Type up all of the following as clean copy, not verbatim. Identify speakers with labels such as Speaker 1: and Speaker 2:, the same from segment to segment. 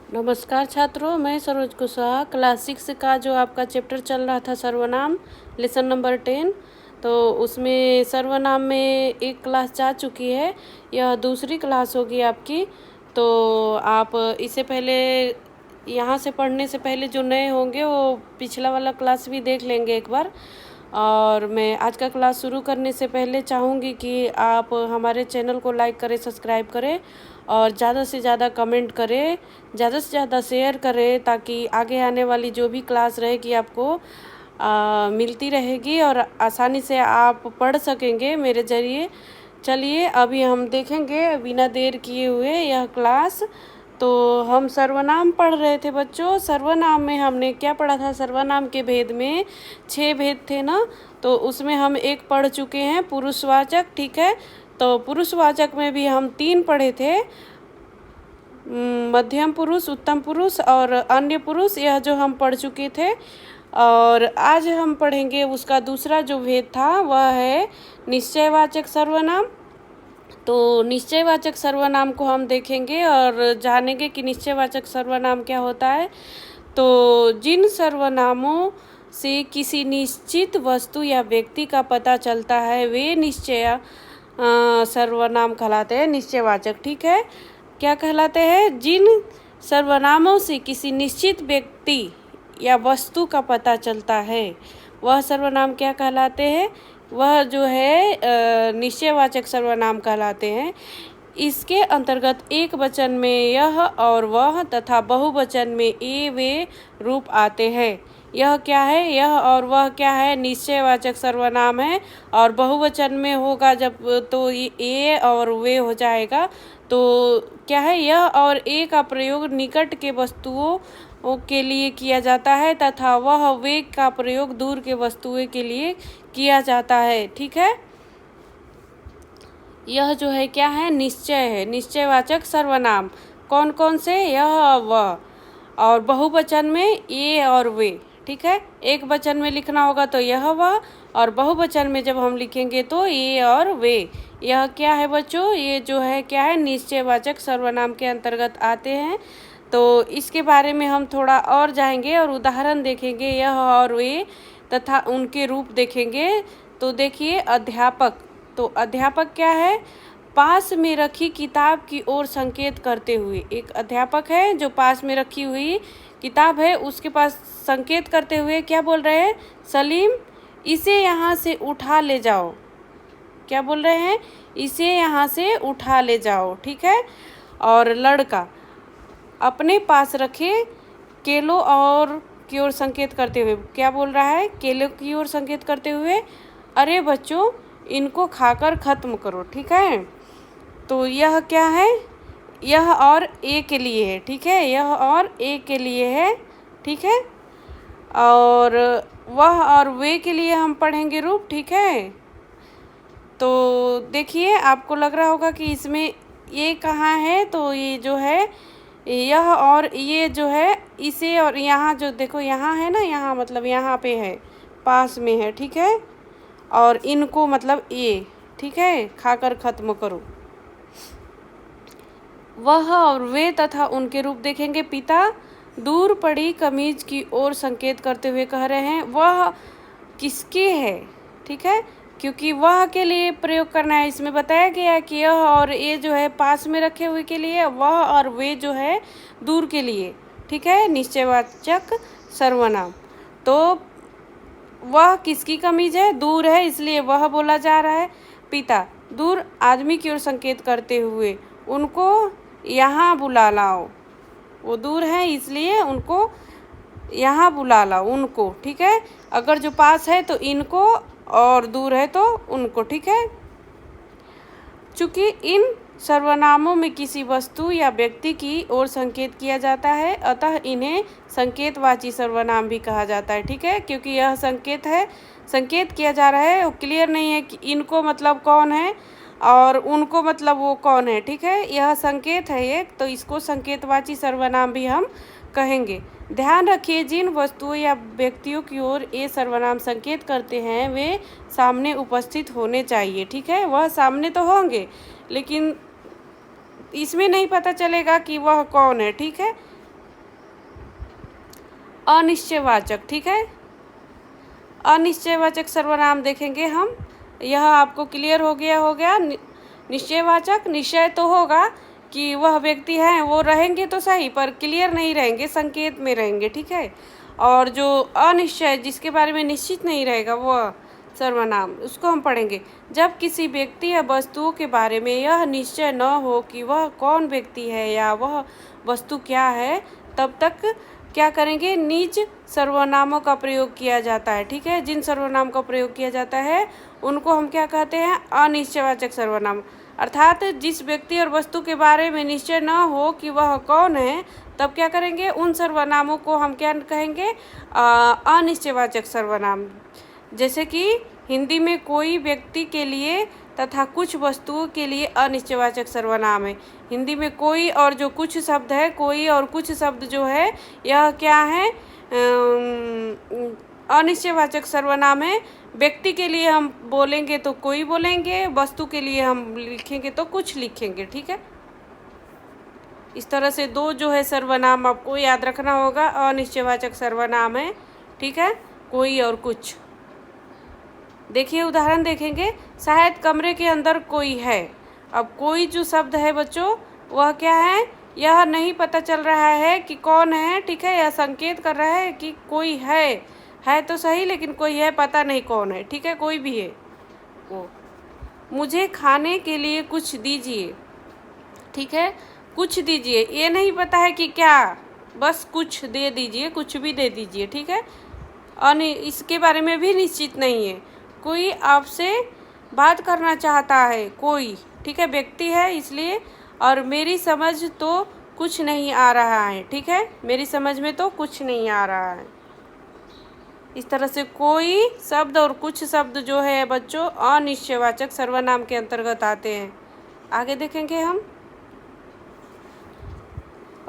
Speaker 1: नमस्कार छात्रों, मैं सरोज कुशवाहा क्लास 6 का जो आपका चैप्टर चल रहा था सर्वनाम लेसन नंबर 10। तो उसमें सर्वनाम में एक क्लास जा चुकी है, यह दूसरी क्लास होगी आपकी। तो आप इससे पहले यहाँ से पढ़ने से पहले जो नए होंगे वो पिछला वाला क्लास भी देख लेंगे एक बार। और मैं आज का क्लास शुरू करने से पहले चाहूँगी कि आप हमारे चैनल को लाइक करें, सब्सक्राइब करें और ज़्यादा से ज़्यादा कमेंट करें, ज़्यादा से ज़्यादा शेयर करें, ताकि आगे आने वाली जो भी क्लास रहेगी आपको मिलती रहेगी और आसानी से आप पढ़ सकेंगे मेरे ज़रिए। चलिए अभी हम देखेंगे बिना देर किए हुए यह क्लास। तो हम सर्वनाम पढ़ रहे थे बच्चों। सर्वनाम में हमने क्या पढ़ा था? सर्वनाम के भेद में 6 भेद थे ना, तो उसमें हम एक पढ़ चुके हैं पुरुषवाचक, ठीक है। तो पुरुषवाचक में भी हम 3 पढ़े थे, मध्यम पुरुष, उत्तम पुरुष और अन्य पुरुष, यह जो हम पढ़ चुके थे। और आज हम पढ़ेंगे उसका दूसरा जो भेद था वह है निश्चयवाचक सर्वनाम। तो निश्चयवाचक सर्वनाम को हम देखेंगे और जानेंगे कि निश्चयवाचक सर्वनाम क्या होता है। तो जिन सर्वनामों से किसी निश्चित वस्तु या व्यक्ति का पता चलता है वे निश्चय सर्वनाम कहलाते हैं, निश्चयवाचक, ठीक है। क्या कहलाते हैं? जिन सर्वनामों से किसी निश्चित व्यक्ति या वस्तु का पता चलता है वह सर्वनाम क्या कहलाते हैं? वह जो है निश्चयवाचक सर्वनाम कहलाते हैं। इसके अंतर्गत एक वचन में यह और वह तथा बहुवचन में ए वे रूप आते हैं। यह क्या है? यह और वह क्या है? निश्चयवाचक सर्वनाम है। और बहुवचन में होगा जब तो ए और वे हो जाएगा। तो क्या है? यह और ए का प्रयोग निकट के वस्तुओं के लिए किया जाता है तथा वह वे का प्रयोग दूर के वस्तुओं के लिए किया जाता है, ठीक है। यह जो है क्या है? निश्चय है, निश्चयवाचक सर्वनाम। कौन कौन से? यह वह। और बहुवचन में ये और वे, ठीक है। एक वचन में लिखना होगा तो यह वह, और बहुवचन में जब हम लिखेंगे तो ये और वे। यह क्या है बच्चों? ये जो है क्या है? निश्चयवाचक सर्वनाम के अंतर्गत आते हैं। तो इसके बारे में हम थोड़ा और जाएंगे और उदाहरण देखेंगे, यह और वे तथा उनके रूप देखेंगे। तो देखिए अध्यापक। तो अध्यापक क्या है? पास में रखी किताब की ओर संकेत करते हुए। एक अध्यापक है जो पास में रखी हुई किताब है उसके पास संकेत करते हुए क्या बोल रहे हैं? सलीम, इसे यहाँ से उठा ले जाओ। क्या बोल रहे हैं? इसे यहाँ से उठा ले जाओ, ठीक है। और लड़का अपने पास रखे केलों और की ओर संकेत करते हुए क्या बोल रहा है? केलों की ओर संकेत करते हुए, अरे बच्चों इनको खाकर ख़त्म करो, ठीक है। तो यह क्या है? यह और ए के लिए है, ठीक है। यह और ए के लिए है, ठीक है। और वह और वे के लिए हम पढ़ेंगे रूप, ठीक है। तो देखिए आपको लग रहा होगा कि इसमें ये कहाँ है? तो ये जो है यह और ये जो है इसे और यहाँ जो देखो यहाँ है ना, यहाँ मतलब यहाँ पे है, पास में है, ठीक है। और इनको मतलब ये, ठीक है, खाकर ख़त्म करो। वह और वे तथा उनके रूप देखेंगे। पिता दूर पड़ी कमीज की ओर संकेत करते हुए कह रहे हैं वह किसके है, ठीक है, क्योंकि वह के लिए प्रयोग करना है। इसमें बताया गया है कि यह और ये जो है पास में रखे हुए के लिए, वह और वे जो है दूर के लिए, ठीक है, निश्चयवाचक सर्वनाम। तो वह किसकी कमीज है? दूर है, इसलिए वह बोला जा रहा है। पिता दूर आदमी की ओर संकेत करते हुए उनको यहाँ बुला लाओ। वो दूर है इसलिए उनको यहाँ बुला लाओ, उनको, ठीक है। अगर जो पास है तो इनको और दूर है तो उनको, ठीक है। चूँकि इन सर्वनामों में किसी वस्तु या व्यक्ति की ओर संकेत किया जाता है अतः इन्हें संकेतवाची सर्वनाम भी कहा जाता है, ठीक है। क्योंकि यह संकेत है, संकेत किया जा रहा है, वो क्लियर नहीं है कि इनको मतलब कौन है और उनको मतलब वो कौन है, ठीक है। यह संकेत है एक, तो इसको संकेतवाची सर्वनाम भी हम कहेंगे। ध्यान रखिए जिन वस्तुओं या व्यक्तियों की ओर ये सर्वनाम संकेत करते हैं वे सामने उपस्थित होने चाहिए, ठीक है। वह सामने तो होंगे लेकिन इसमें नहीं पता चलेगा कि वह कौन है, ठीक है। अनिश्चयवाचक, ठीक है। अनिश्चयवाचक सर्वनाम देखेंगे हम। यह आपको क्लियर हो गया। निश्चयवाचक, निश्चय तो होगा कि वह व्यक्ति हैं, वो रहेंगे तो सही, पर क्लियर नहीं रहेंगे, संकेत में रहेंगे, ठीक है। और जो अनिश्चय, जिसके बारे में निश्चित नहीं रहेगा, वह सर्वनाम, उसको हम पढ़ेंगे। जब किसी व्यक्ति या वस्तुओं के बारे में यह निश्चय न हो कि वह कौन व्यक्ति है या वह वस्तु क्या है, तब तक क्या करेंगे, निज सर्वनामों का प्रयोग किया जाता है, ठीक है। जिन सर्वनाम का प्रयोग किया जाता है उनको हम क्या कहते हैं, अनिश्चयवाचक सर्वनाम। अर्थात जिस व्यक्ति और वस्तु के बारे में निश्चय न हो कि वह कौन है, तब क्या करेंगे, उन सर्वनामों को हम क्या कहेंगे, अनिश्चयवाचक सर्वनाम। जैसे कि हिंदी में कोई व्यक्ति के लिए तथा कुछ वस्तुओं के लिए अनिश्चयवाचक सर्वनाम है। हिंदी में कोई और जो कुछ शब्द है, कोई और कुछ शब्द जो है, यह क्या है, अनिश्चयवाचक सर्वनाम है। व्यक्ति के लिए हम बोलेंगे तो कोई बोलेंगे, वस्तु के लिए हम लिखेंगे तो कुछ लिखेंगे, ठीक है। इस तरह से दो जो है सर्वनाम आपको याद रखना होगा, अनिश्चयवाचक सर्वनाम है, ठीक है, कोई और कुछ। देखिए उदाहरण देखेंगे, शायद कमरे के अंदर कोई है। अब कोई जो शब्द है बच्चों, वह क्या है, यह नहीं पता चल रहा है कि कौन है, ठीक है, यह संकेत कर रहा है कि कोई है तो सही, लेकिन कोई है, पता नहीं कौन है, ठीक है, कोई भी है वो। मुझे खाने के लिए कुछ दीजिए, ठीक है, कुछ दीजिए, ये नहीं पता है कि क्या, बस कुछ दे दीजिए, कुछ भी दे दीजिए, ठीक है। और इसके बारे में भी निश्चित नहीं है। कोई आपसे बात करना चाहता है, कोई, ठीक है, व्यक्ति है इसलिए। और मेरी समझ तो कुछ नहीं आ रहा है, ठीक है, मेरी समझ में तो कुछ नहीं आ रहा है। इस तरह से कोई शब्द और कुछ शब्द जो है बच्चों, अनिश्चयवाचक सर्वनाम के अंतर्गत आते हैं। आगे देखेंगे हम।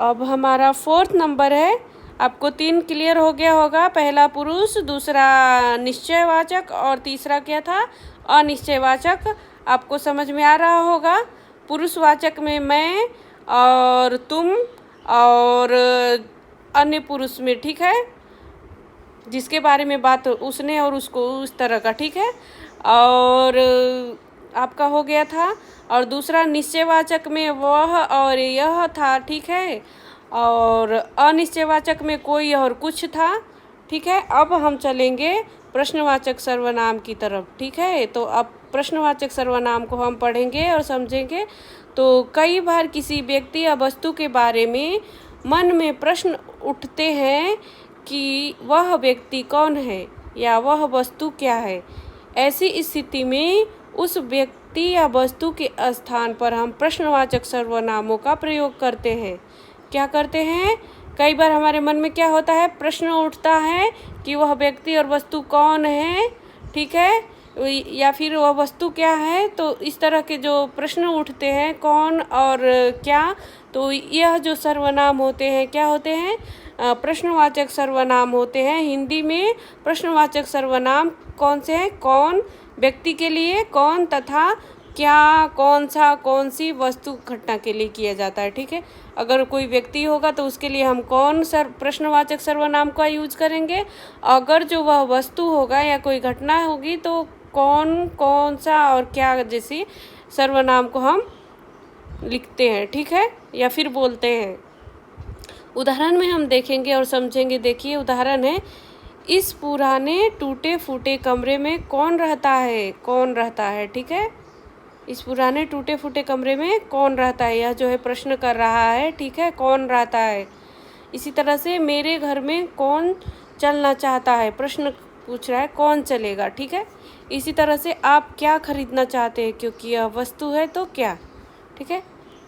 Speaker 1: अब हमारा 4th नंबर है। आपको 3 क्लियर हो गया होगा, पहला पुरुष, दूसरा निश्चयवाचक और तीसरा क्या था, अनिश्चयवाचक। आपको समझ में आ रहा होगा। पुरुषवाचक में मैं और तुम, और अन्य पुरुष में, ठीक है, जिसके बारे में बात उसने और उसको, उस तरह का, ठीक है। और आपका हो गया था। और दूसरा निश्चयवाचक में वह और यह था, ठीक है। और अनिश्चयवाचक में कोई और कुछ था, ठीक है। अब हम चलेंगे प्रश्नवाचक सर्वनाम की तरफ, ठीक है। तो अब प्रश्नवाचक सर्वनाम को हम पढ़ेंगे और समझेंगे। तो कई बार किसी व्यक्ति या वस्तु के बारे में मन में प्रश्न उठते हैं कि वह व्यक्ति कौन है या वह वस्तु क्या है। ऐसी स्थिति में उस व्यक्ति या वस्तु के स्थान पर हम प्रश्नवाचक सर्वनामों का प्रयोग करते हैं। क्या करते हैं, कई बार हमारे मन में क्या होता है, प्रश्न उठता है कि वह व्यक्ति और वस्तु कौन है, ठीक है, या फिर वह वस्तु क्या है। तो इस तरह के जो प्रश्न उठते हैं, कौन और क्या, तो यह जो सर्वनाम होते हैं, क्या होते हैं, प्रश्नवाचक सर्वनाम होते हैं। हिंदी में प्रश्नवाचक सर्वनाम कौन से हैं, कौन, व्यक्ति के लिए कौन, तथा क्या, कौन सा, कौन सी, वस्तु, घटना के लिए किया जाता है, ठीक है। अगर कोई व्यक्ति होगा तो उसके लिए हम कौन प्रश्नवाचक सर्वनाम का यूज करेंगे। अगर जो वह वस्तु होगा या कोई घटना होगी तो कौन, कौन सा और क्या जैसी सर्वनाम को हम लिखते हैं, ठीक है, या फिर बोलते हैं। उदाहरण में हम देखेंगे और समझेंगे। देखिए उदाहरण है, इस पुराने टूटे फूटे कमरे में कौन रहता है, कौन रहता है, ठीक है। इस पुराने टूटे फूटे कमरे में कौन रहता है, यह जो है प्रश्न कर रहा है, ठीक है, कौन रहता है। इसी तरह से मेरे घर में कौन चलना चाहता है, प्रश्न पूछ रहा है, कौन चलेगा, ठीक है। इसी तरह से आप क्या खरीदना चाहते हैं, क्योंकि यह वस्तु है तो क्या, ठीक है।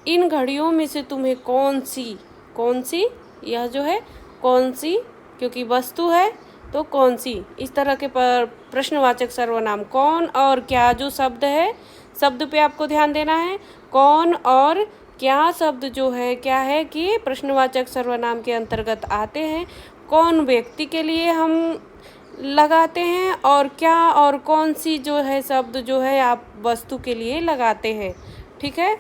Speaker 1: इन घड़ियों में से तुम्हें कौन सी, कौन सी, यह जो है कौन सी, क्योंकि वस्तु है तो कौन सी। इस तरह के प्रश्नवाचक सर्वनाम कौन और क्या जो शब्द है, शब्द पे आपको ध्यान देना है। कौन और क्या शब्द जो है क्या है कि प्रश्नवाचक सर्वनाम के अंतर्गत आते हैं। कौन व्यक्ति के लिए हम लगाते हैं, और क्या और कौन सी जो है शब्द जो है आप वस्तु के लिए लगाते हैं, ठीक है।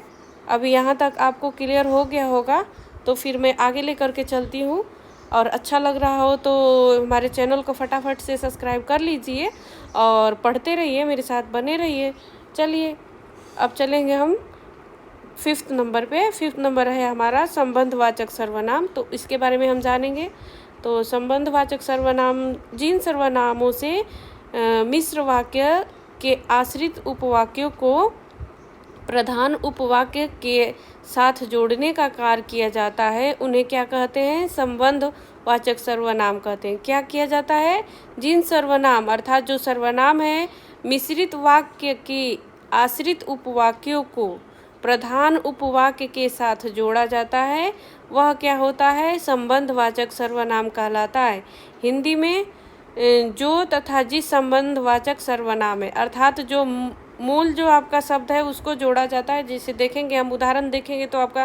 Speaker 1: अभी यहाँ तक आपको क्लियर हो गया होगा, तो फिर मैं आगे लेकर के चलती हूँ। और अच्छा लग रहा हो तो हमारे चैनल को फटाफट से सब्सक्राइब कर लीजिए और पढ़ते रहिए, मेरे साथ बने रहिए। चलिए अब चलेंगे हम 5th नंबर पे। 5th नंबर है हमारा संबंधवाचक सर्वनाम, तो इसके बारे में हम जानेंगे। तो संबंधवाचक सर्वनाम जिन सर्वनामों से मिश्र वाक्य के आश्रित उपवाक्यों को प्रधान उपवाक्य के साथ जोड़ने का कार्य किया जाता है, उन्हें क्या कहते हैं? संबंधवाचक सर्वनाम कहते हैं। क्या किया जाता है? जिन सर्वनाम अर्थात जो सर्वनाम है मिश्रित वाक्य के आश्रित उपवाक्यों को प्रधान उपवाक्य के साथ जोड़ा जाता है, वह क्या होता है? संबंधवाचक सर्वनाम कहलाता है। हिंदी में जो तथा जिस संबंधवाचक सर्वनाम है, अर्थात जो मूल जो आपका शब्द है उसको जोड़ा जाता है। जैसे देखेंगे, हम उदाहरण देखेंगे तो आपका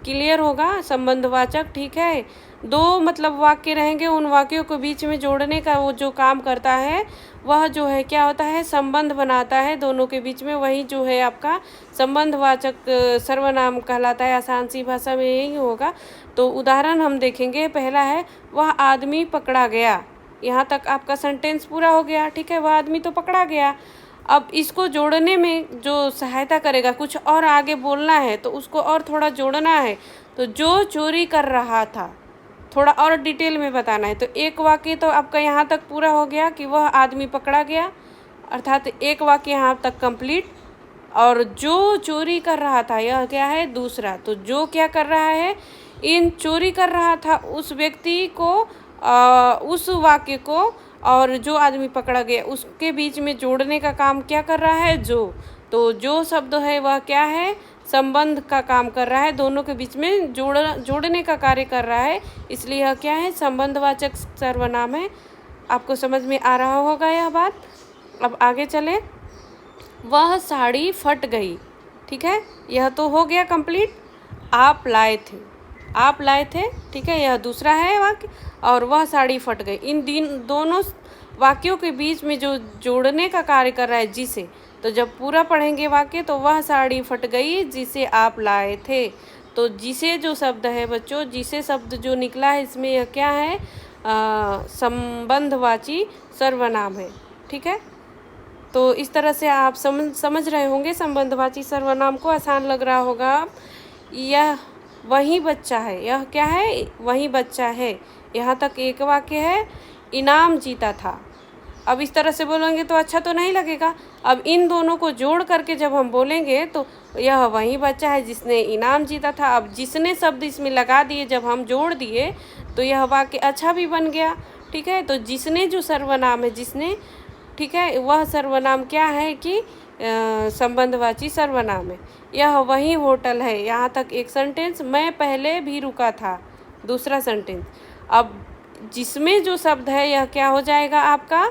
Speaker 1: क्लियर होगा। संबंधवाचक, ठीक है, दो मतलब वाक्य रहेंगे, उन वाक्यों को बीच में जोड़ने का वो जो काम करता है वह जो है क्या होता है? संबंध बनाता है दोनों के बीच में, वही जो है आपका संबंधवाचक सर्वनाम कहलाता है। आसान सी भाषा में यही होगा। तो उदाहरण हम देखेंगे। पहला है, वह आदमी पकड़ा गया। यहाँ तक आपका सेंटेंस पूरा हो गया, ठीक है, वह आदमी तो पकड़ा गया। अब इसको जोड़ने में जो सहायता करेगा, कुछ और आगे बोलना है तो उसको और थोड़ा जोड़ना है। तो जो चोरी कर रहा था, थोड़ा और डिटेल में बताना है। तो एक वाक्य तो आपका यहाँ तक पूरा हो गया कि वह आदमी पकड़ा गया, अर्थात एक वाक्य यहाँ तक कंप्लीट। और जो चोरी कर रहा था, यह क्या है? दूसरा। तो जो क्या कर रहा है? इन चोरी कर रहा था उस व्यक्ति को, उस वाक्य को और जो आदमी पकड़ा गया उसके बीच में जोड़ने का काम क्या कर रहा है? जो। तो जो शब्द है वह क्या है? संबंध का काम कर रहा है, दोनों के बीच में जोड़ने का कार्य कर रहा है, इसलिए यह क्या है? संबंधवाचक सर्वनाम है। आपको समझ में आ रहा होगा यह बात। अब आगे चले। वह साड़ी फट गई, ठीक है, यह तो हो गया कंप्लीट। आप लाए थे, आप लाए थे, ठीक है, यह दूसरा है वाक्य। और वह साड़ी फट गई, इन दोनों वाक्यों के बीच में जो जोड़ने का कार्य कर रहा है जिसे, तो जब पूरा पढ़ेंगे वाक्य तो वह साड़ी फट गई जिसे आप लाए थे। तो जिसे जो शब्द है बच्चों, जिसे शब्द जो निकला है इसमें यह क्या है? संबंधवाची सर्वनाम है, ठीक है। तो इस तरह से आप समझ रहे होंगे संबंधवाची सर्वनाम को, आसान लग रहा होगा। यह वही बच्चा है, यह क्या है? वही बच्चा है। यहाँ तक एक वाक्य है, इनाम जीता था। अब इस तरह से बोलेंगे तो अच्छा तो नहीं लगेगा। अब इन दोनों को जोड़ करके जब हम बोलेंगे तो यह वही बच्चा है जिसने इनाम जीता था। अब जिसने शब्द इसमें लगा दिए, जब हम जोड़ दिए तो यह वाक्य अच्छा भी बन गया, ठीक है। तो जिसने जो सर्वनाम है, जिसने, ठीक है, वह सर्वनाम क्या है कि संबंधवाची सर्वनाम है। यह वही होटल है। यहाँ तक एक सेंटेंस। मैं पहले भी रुका था, दूसरा सेंटेंस। अब जिसमें जो शब्द है यह क्या हो जाएगा आपका?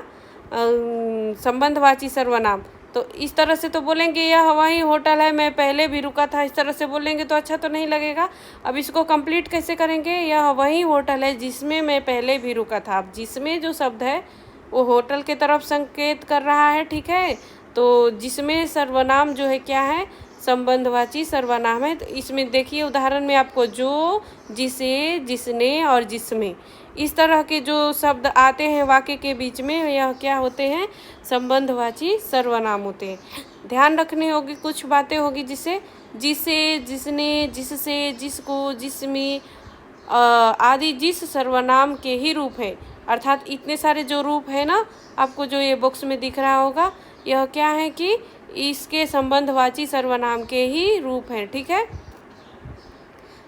Speaker 1: संबंधवाची सर्वनाम। तो इस तरह से तो बोलेंगे यह वही होटल है, मैं पहले भी रुका था, इस तरह से बोलेंगे तो अच्छा तो नहीं लगेगा। अब इसको कंप्लीट कैसे करेंगे? यह वही होटल है जिसमें मैं पहले भी रुका था। अब जिसमें जो शब्द है वो होटल के तरफ संकेत कर रहा है, ठीक है। तो जिसमें सर्वनाम जो है क्या है? संबंधवाची सर्वनाम है। तो इसमें देखिए उदाहरण में आपको जो, जिसे, जिसने और जिसमें, इस तरह के जो शब्द आते हैं वाक्य के बीच में, यह क्या होते हैं? संबंधवाची सर्वनाम होते हैं। ध्यान रखनी होगी, कुछ बातें होगी जिसे, जिसे, जिसने, जिससे, जिसको, जिसमें आदि जिस सर्वनाम के ही रूप है। अर्थात इतने सारे जो रूप है ना, आपको जो ये बॉक्स में दिख रहा होगा, यह क्या है कि इसके संबंधवाची सर्वनाम के ही रूप हैं, ठीक है।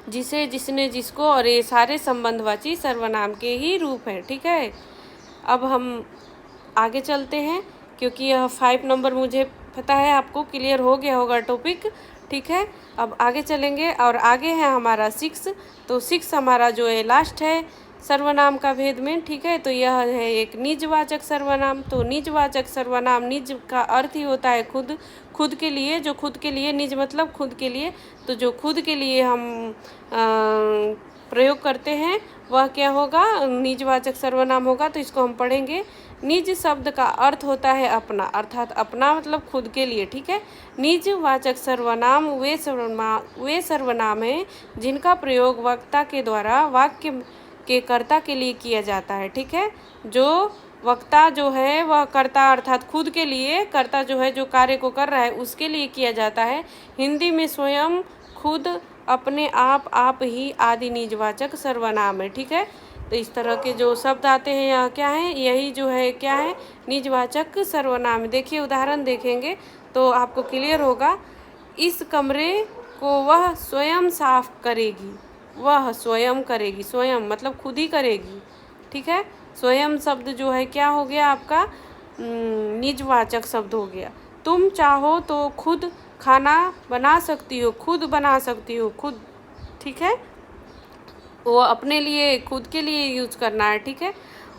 Speaker 1: जिसे, जिसने, जिसको और ये सारे संबंधवाची सर्वनाम के ही रूप हैं, ठीक है। अब हम आगे चलते हैं, क्योंकि यह 5 नंबर मुझे पता है आपको क्लियर हो गया होगा टॉपिक, ठीक है। अब आगे चलेंगे और आगे है हमारा 6। तो 6 हमारा जो है लास्ट है सर्वनाम का भेद में, ठीक है। तो यह है एक निजवाचक सर्वनाम। तो निजवाचक सर्वनाम, निज का अर्थ ही होता है खुद, खुद के लिए, जो खुद के लिए, निज मतलब खुद के लिए। तो जो खुद के लिए हम प्रयोग करते हैं वह क्या होगा? निजवाचक सर्वनाम होगा। तो इसको हम पढ़ेंगे। निज शब्द का अर्थ होता है अपना, अर्थात अपना मतलब खुद के लिए, ठीक है। निजवाचक सर्वनाम वे सर्वनाम हैं जिनका प्रयोग वक्ता के द्वारा वाक्य के कर्ता के लिए किया जाता है। ठीक है, जो वक्ता जो है वह कर्ता अर्थात खुद के लिए, कर्ता जो है जो कार्य को कर रहा है उसके लिए किया जाता है। हिंदी में स्वयं, खुद, अपने आप ही आदि निजवाचक सर्वनाम है। ठीक है, तो इस तरह के जो शब्द आते हैं यहाँ क्या है, यही जो है क्या है, निजवाचक सर्वनाम। देखिए उदाहरण देखेंगे तो आपको क्लियर होगा। इस कमरे को वह स्वयं साफ करेगी, वह स्वयं करेगी, स्वयं मतलब खुद ही करेगी। ठीक है, स्वयं शब्द जो है क्या हो गया आपका, निजवाचक शब्द हो गया। तुम चाहो तो खुद खाना बना सकती हो, खुद बना सकती हो, खुद। ठीक है, वो अपने लिए, खुद के लिए यूज करना है। ठीक है,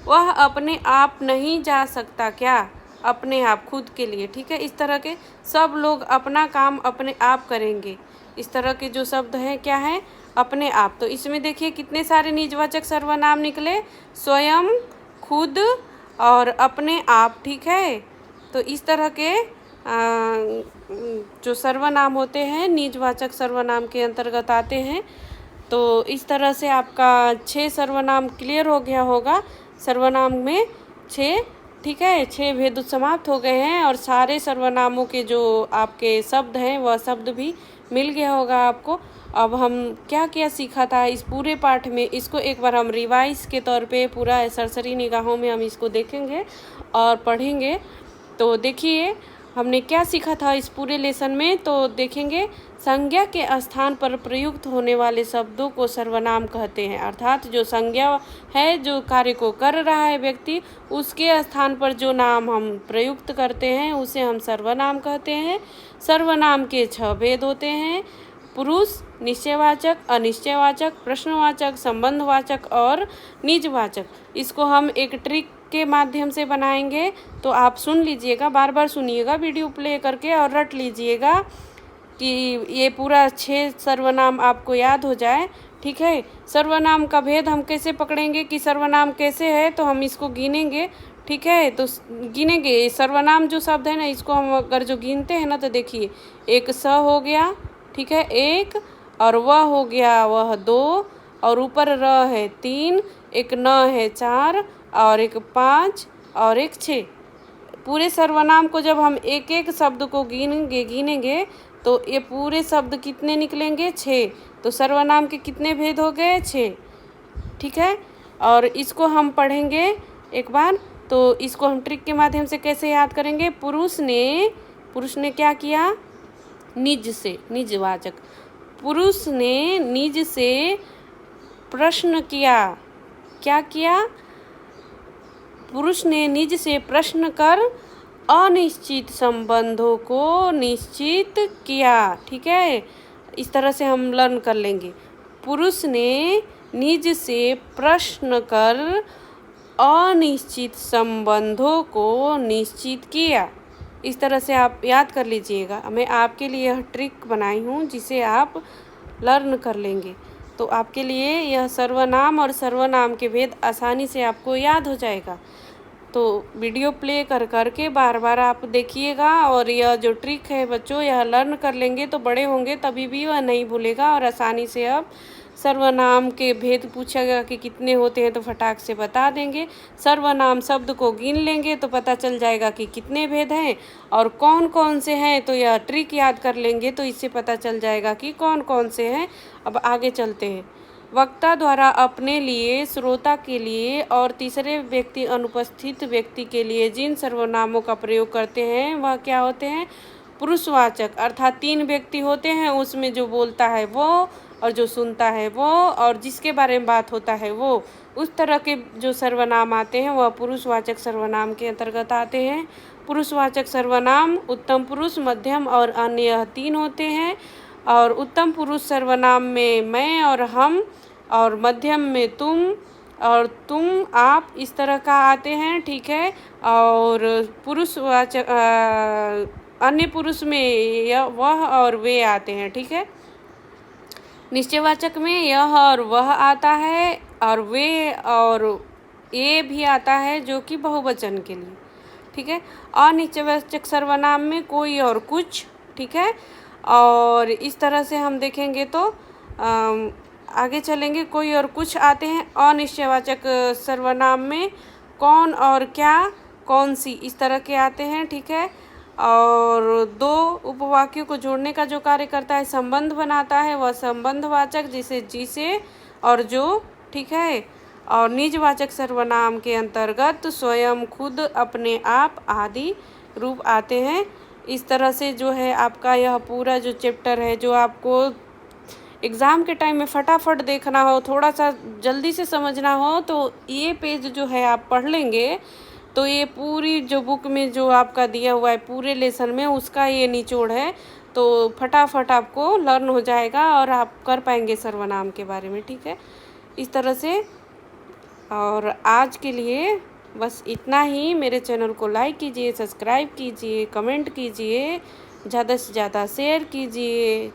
Speaker 1: वह अपने आप नहीं जा सकता, क्या, अपने आप, खुद के लिए। ठीक है, इस तरह के सब लोग अपना काम अपने आप करेंगे, इस तरह के जो शब्द हैं क्या है, अपने आप। तो इसमें देखिए कितने सारे निजवाचक सर्वनाम निकले, स्वयं, खुद और अपने आप। ठीक है, तो इस तरह के जो सर्वनाम होते हैं निजवाचक सर्वनाम के अंतर्गत आते हैं। तो इस तरह से आपका 6 सर्वनाम क्लियर हो गया होगा। सर्वनाम में 6, ठीक है, 6 भेद समाप्त हो गए हैं और सारे सर्वनामों के जो आपके शब्द हैं वह शब्द भी मिल गया होगा आपको। अब हम क्या क्या सीखा था इस पूरे पाठ में, इसको एक बार हम रिवाइज के तौर पे पूरा सरसरी निगाहों में हम इसको देखेंगे और पढ़ेंगे। तो देखिए हमने क्या सीखा था इस पूरे लेसन में, तो देखेंगे संज्ञा के स्थान पर प्रयुक्त होने वाले शब्दों को सर्वनाम कहते हैं। अर्थात जो संज्ञा है, जो कार्य को कर रहा है व्यक्ति, उसके स्थान पर जो नाम हम प्रयुक्त करते हैं उसे हम सर्वनाम कहते हैं। सर्वनाम के 6 भेद होते हैं, पुरुष, निश्चयवाचक, अनिश्चयवाचक, प्रश्नवाचक, संबंधवाचक और निजवाचक। इसको हम एक ट्रिक के माध्यम से बनाएंगे, तो आप सुन लीजिएगा, बार बार सुनिएगा वीडियो प्ले करके और रट लीजिएगा कि ये पूरा 6 सर्वनाम आपको याद हो जाए। ठीक है, सर्वनाम का भेद हम कैसे पकड़ेंगे कि सर्वनाम कैसे है, तो हम इसको गिनेंगे। ठीक है, तो गिनेंगे सर्वनाम जो शब्द है ना, इसको हम अगर जो गिनते हैं ना, तो देखिए एक स हो गया, ठीक है, 1, और वह हो गया वह 2, और ऊपर र है 3, एक न है 4, और एक 5 और एक 6। पूरे सर्वनाम को जब हम एक एक शब्द को गिनेंगे तो ये पूरे शब्द कितने निकलेंगे, 6। तो सर्वनाम के कितने भेद हो गए, 6। ठीक है, और इसको हम पढ़ेंगे एक बार। तो इसको हम ट्रिक के माध्यम से कैसे याद करेंगे, पुरुष ने क्या किया, निज से, निजवाचक, पुरुष ने निज से प्रश्न किया, क्या किया, पुरुष ने निज से प्रश्न कर अनिश्चित संबंधों को निश्चित किया। ठीक है, इस तरह से हम लर्न कर लेंगे। पुरुष ने निज से प्रश्न कर अनिश्चित संबंधों को निश्चित किया। इस तरह से आप याद कर लीजिएगा। मैं आपके लिए यह ट्रिक बनाई हूँ जिसे आप लर्न कर लेंगे, तो आपके लिए यह सर्वनाम और सर्वनाम के भेद आसानी से आपको याद हो जाएगा। तो वीडियो प्ले कर करके बार बार आप देखिएगा, और यह जो ट्रिक है बच्चों, यह लर्न कर लेंगे तो बड़े होंगे तभी भी वह नहीं भूलेगा, और आसानी से अब सर्वनाम के भेद पूछेगा कि कितने होते हैं तो फटाक से बता देंगे। सर्वनाम शब्द को गिन लेंगे तो पता चल जाएगा कि कितने भेद हैं और कौन कौन से हैं, तो यह ट्रिक याद कर लेंगे तो इससे पता चल जाएगा कि कौन कौन से हैं। अब आगे चलते हैं। वक्ता द्वारा अपने लिए, श्रोता के लिए और तीसरे व्यक्ति अनुपस्थित व्यक्ति के लिए जिन सर्वनामों का प्रयोग करते हैं वह क्या होते हैं, पुरुषवाचक। अर्थात 3 व्यक्ति होते हैं, उसमें जो बोलता है वो और जो सुनता है वो और जिसके बारे में बात होता है वो, उस तरह के जो सर्वनाम आते हैं वह पुरुषवाचक सर्वनाम के अंतर्गत आते हैं। पुरुषवाचक सर्वनाम उत्तम पुरुष, मध्यम और अन्य, यह 3 होते हैं। और उत्तम पुरुष सर्वनाम में मैं और हम, और मध्यम में तुम और तुम, आप, इस तरह का आते हैं। ठीक है, और पुरुषवाचक अन्य पुरुष में यह, वह और वे आते हैं। ठीक है, निश्चयवाचक में यह और वह आता है, और वे और ये भी आता है जो कि बहुवचन के लिए। ठीक है, अनिश्चयवाचक सर्वनाम में कोई और कुछ। ठीक है, और इस तरह से हम देखेंगे तो आगे चलेंगे। कोई और कुछ आते हैं अनिश्चयवाचक सर्वनाम में कौन और क्या, कौन सी, इस तरह के आते हैं, ठीक है। और दो उपवाक्यों को जोड़ने का जो कार्य करता है, संबंध बनाता है, वह संबंधवाचक, जिसे जिसे और जो, ठीक है। और निजवाचक सर्वनाम के अंतर्गत स्वयं, खुद, अपने आप आदि रूप आते हैं। इस तरह से जो है आपका यह पूरा जो चैप्टर है, जो आपको एग्ज़ाम के टाइम में फटाफट देखना हो, थोड़ा सा जल्दी से समझना हो, तो ये पेज जो है आप पढ़ लेंगे तो ये पूरी जो बुक में जो आपका दिया हुआ है पूरे लेसन में, उसका ये निचोड़ है। तो फटाफट आपको लर्न हो जाएगा और आप कर पाएंगे सर्वनाम के बारे में, ठीक है। इस तरह से, और आज के लिए बस इतना ही। मेरे चैनल को लाइक कीजिए, सब्सक्राइब कीजिए, कमेंट कीजिए, ज़्यादा से ज़्यादा शेयर कीजिए।